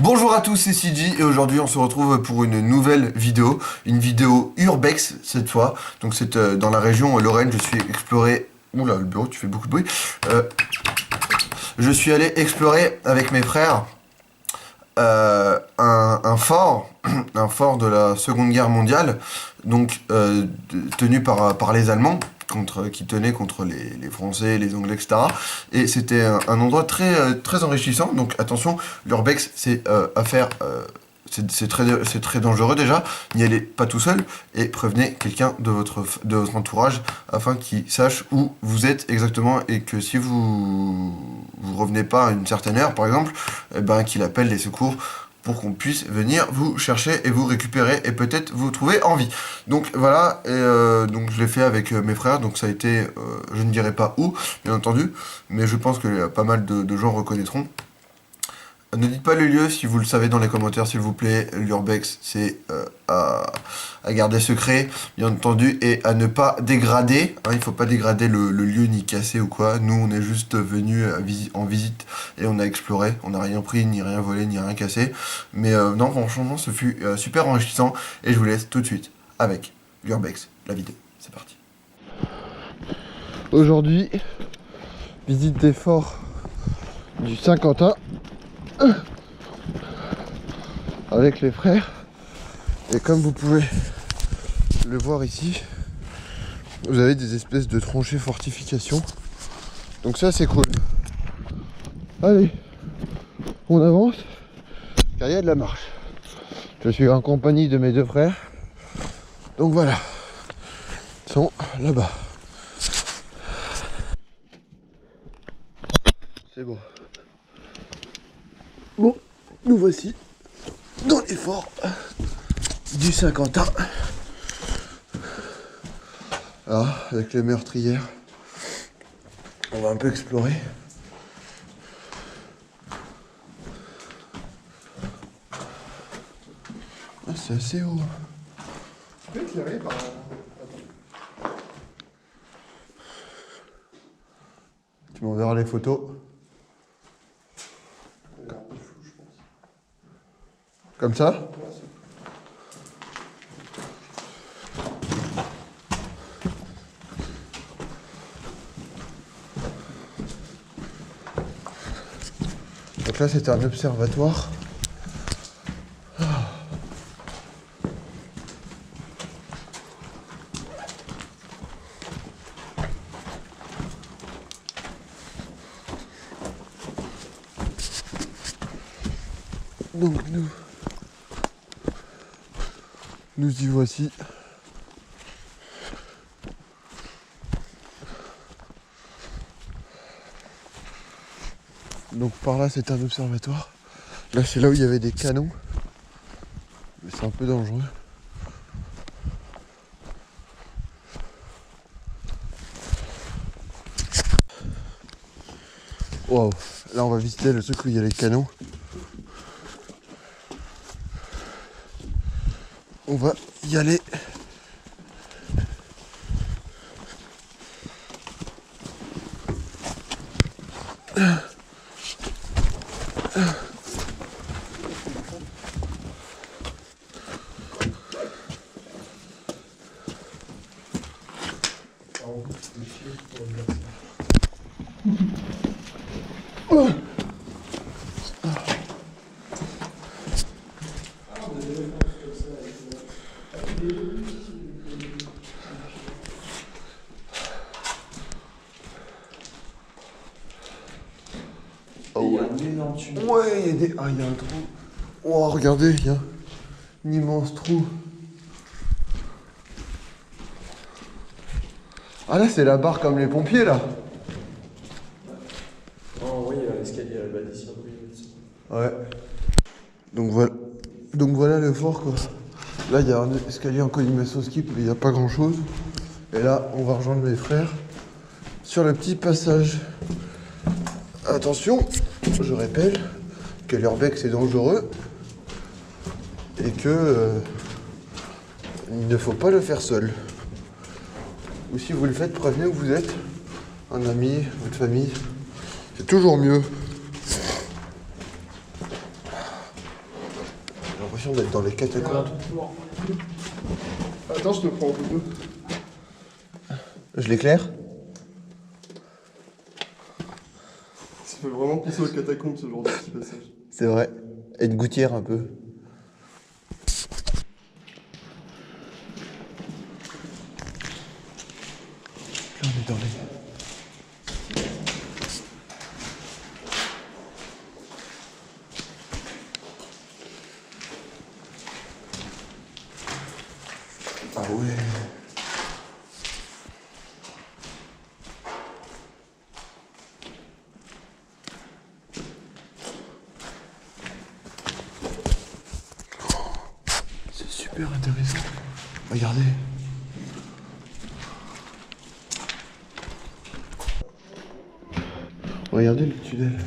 Bonjour à tous, c'est CJ et aujourd'hui on se retrouve pour une nouvelle vidéo, une vidéo urbex cette fois. Donc c'est dans la région Lorraine, je suis exploré... Oula, le bureau, tu fais beaucoup de bruit. Je suis allé explorer avec mes frères un fort, un fort de la Seconde Guerre mondiale, donc tenu par les Allemands. Qui tenait contre les Français, les Anglais, etc. Et c'était un endroit très enrichissant. Donc attention, l'urbex, c'est à faire... c'est très dangereux déjà. N'y allez pas tout seul et prévenez quelqu'un de votre entourage afin qu'il sache où vous êtes exactement et que si vous revenez pas à une certaine heure, par exemple, eh ben, qu'il appelle les secours pour qu'on puisse venir vous chercher et vous récupérer et peut-être vous trouver en vie. Donc voilà, et donc je l'ai fait avec mes frères, donc ça a été, je ne dirai pas où, bien entendu, mais je pense que pas mal de gens reconnaîtront. Ne dites pas le lieu si vous le savez dans les commentaires, s'il vous plaît. L'urbex, c'est à garder secret, bien entendu, et à ne pas dégrader. Hein, il ne faut pas dégrader le lieu ni casser ou quoi. Nous, on est juste venus en visite et on a exploré. On n'a rien pris, ni rien volé, ni rien cassé. Mais non, franchement, ce fut super enrichissant. Et je vous laisse tout de suite avec l'urbex, la vidéo. C'est parti. Aujourd'hui, visite des forts du Saint-Quentin. Avec les frères, et comme vous pouvez le voir ici, vous avez des espèces de tranchées fortifications, donc ça c'est cool. Allez, on avance car il y a de la marche. Je suis en compagnie de mes deux frères, donc voilà, ils sont là-bas. C'est bon. Bon, nous voici dans les forts du Saint-Quentin. Alors, avec les meurtrières, on va un peu explorer. Ah, c'est assez haut. Tu peux éclairer par là. Tu m'enverras les photos. Comme ça? Donc là c'est un observatoire. Donc nous y voici. Donc par là c'est un observatoire. Là c'est là où il y avait des canons. Mais c'est un peu dangereux. Waouh. Là on va visiter le truc où il y a les canons. On va y aller. Oh ouais. Ouais, il y a des... Ah, il y a un trou. Oh, regardez, il y a un immense trou. Ah là, c'est la barre comme les pompiers, là. Oh oui, il y a l'escalier à la bâtisse. Ouais. Donc voilà le fort, quoi. Là, il y a un escalier en colimaçon skip, mais il n'y a pas grand-chose. Et là, on va rejoindre mes frères sur le petit passage. Attention, je répète que l'urbex est dangereux et que il ne faut pas le faire seul. Ou si vous le faites, prévenez où vous êtes. Un ami, votre famille. C'est toujours mieux. l'impression d'être dans les catacombes. Attends, je te prends en photo. Je l'éclaire? Ça fait vraiment penser aux catacombes, ce genre de petit passage. C'est vrai. Et une gouttière un peu. Là, on est dans les... Ah ouais. C'est super intéressant. Regardez. Regardez le tunnel.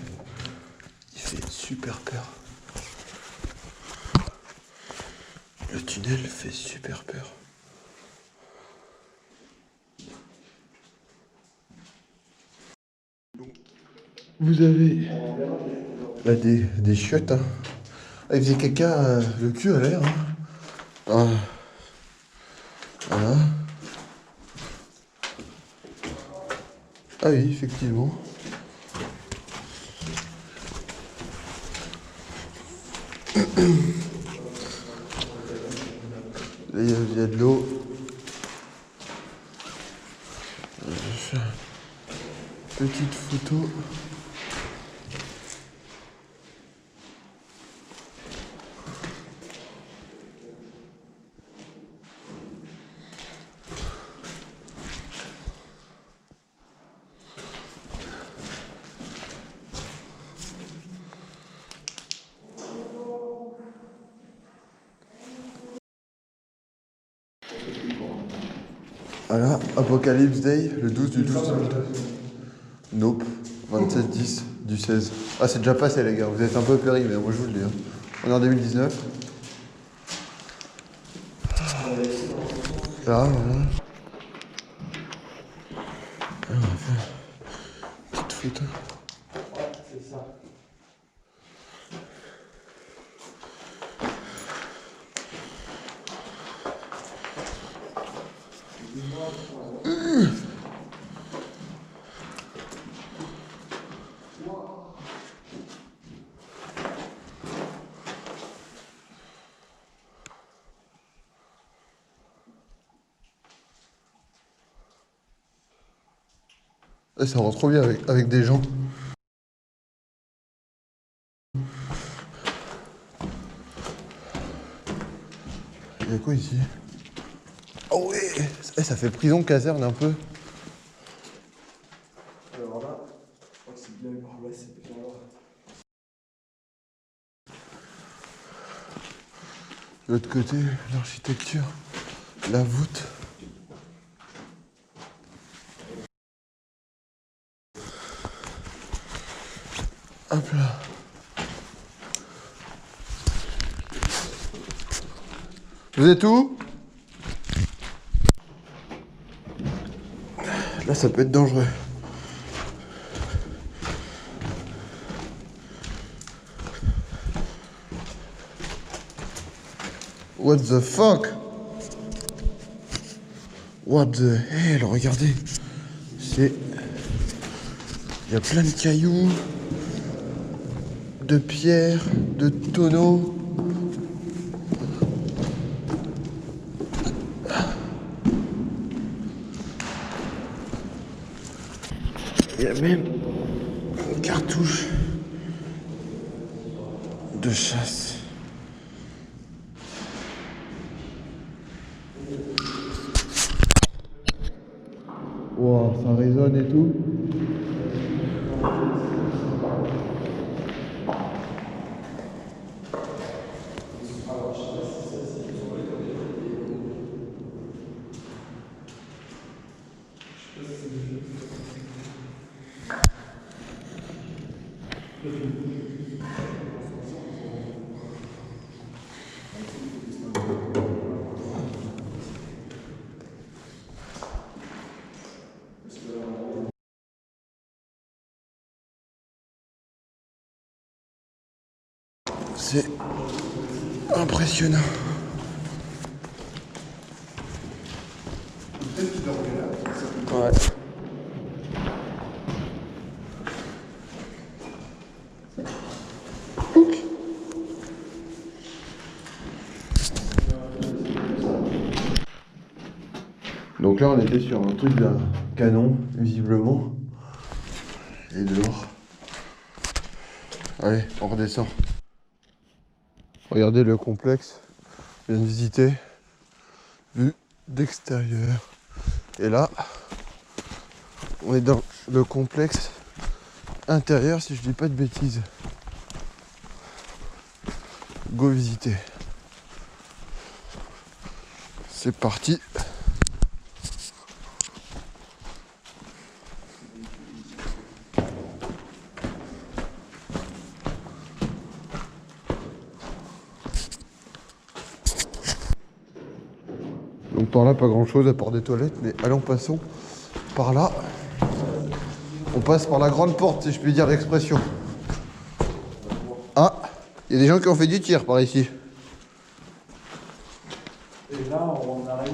Il fait super peur. Le tunnel fait super peur. Vous avez là des chiottes. Hein. Ah, il faisait caca le cul à l'air. Hein. Ah. Voilà. Ah oui, effectivement. Là, il y a de l'eau. Je vais faire une petite photo. Voilà, Apocalypse Day, le 12 du 12 2012. Nope, 27-10 du 16. Ah, c'est déjà passé, les gars, vous êtes un peu péri, mais moi je vous le dis. Hein. On est en 2019. Là, voilà. Ah, on va faire une petite photo. C'est ça. Et ça rend trop bien avec des gens. Il y a quoi ici? Oh ouais, ça fait prison caserne un peu. Alors là, je crois que c'est bien par là, c'est bien là. De l'autre côté, l'architecture, la voûte. Hop là. Vous êtes où? Là, ça peut être dangereux. What the fuck? What the hell? Regardez. C'est... Il y a plein de cailloux, de pierres, de tonneaux. Il y a même une cartouche de chasse. Wow, ça résonne et tout. C'est Impressionnant. Peut-être qu'il dormait là. Ouais. Donc là on était sur un truc d'un canon, visiblement. Et dehors. Allez, on redescend. Regardez le complexe. On vient de visiter. Vue d'extérieur. Et là, on est dans le complexe intérieur, si je dis pas de bêtises. Go visiter. C'est parti. Donc par là, pas grand chose à part des toilettes, mais allons, passons par là. On passe par la grande porte, si je puis dire l'expression. Ah, il y a des gens qui ont fait du tir par ici. Et là, on arrive.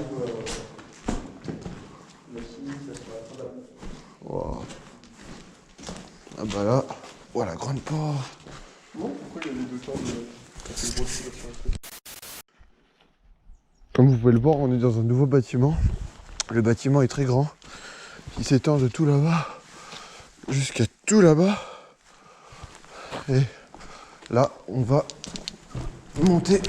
Le signe, ça sera là. Wow. Ah bah là, voilà la grande porte. Bon, pourquoi il y a les deux temps de. Comme vous pouvez le voir, on est dans un nouveau bâtiment. Le bâtiment est très grand. Il s'étend de tout là-bas jusqu'à tout là-bas. Et là, on va monter.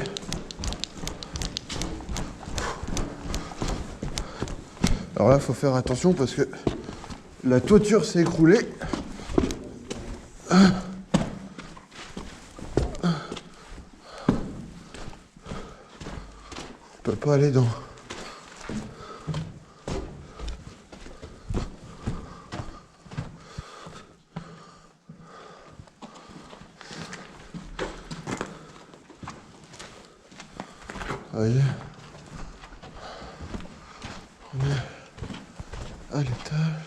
Alors là, il faut faire attention parce que la toiture s'est écroulée. On peut pas aller dans... Voyez, on est à l'étage.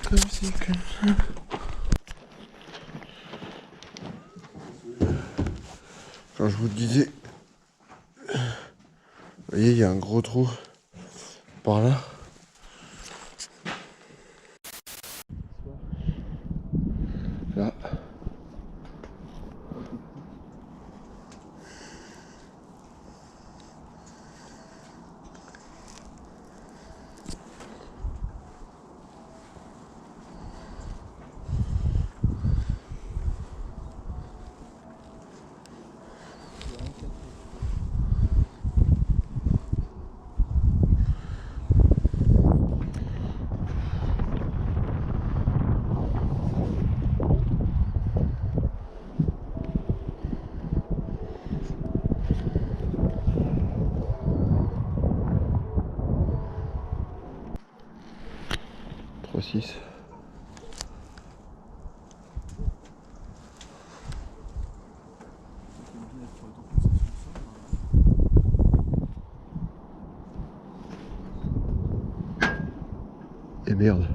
Comme si que ça. Quand je vous disais, vous voyez, il y a un gros trou par là. Là. Six. Et merde.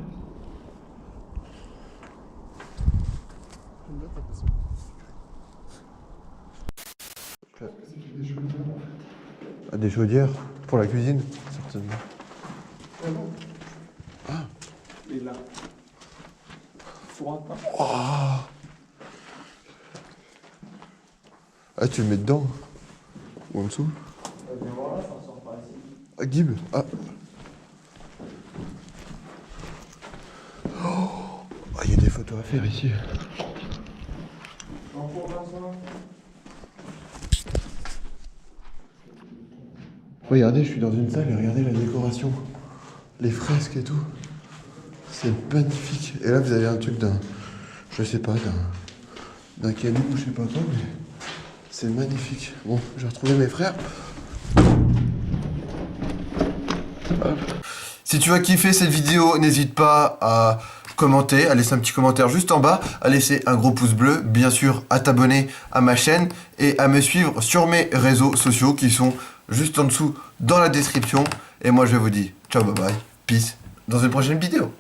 Ah, des chaudières pour la cuisine, certainement. Ah. Et là. Four à pain. Oh. Ah, tu le mets dedans. Ou en dessous. Viens voir là, ça sort par ici. Ah, Gib. Ah. Oh, il y a des photos à faire ici. Regardez, je suis dans une salle et regardez la décoration. Les fresques et tout. C'est magnifique. Et là, vous avez un truc d'un... Je sais pas, d'un caillou ou je sais pas quoi, mais... C'est magnifique. Bon, j'ai retrouvé mes frères. Si tu as kiffé cette vidéo, n'hésite pas à commenter, à laisser un petit commentaire juste en bas, à laisser un gros pouce bleu, bien sûr à t'abonner à ma chaîne et à me suivre sur mes réseaux sociaux qui sont juste en dessous dans la description. Et moi je vous dis ciao, bye bye, peace, dans une prochaine vidéo.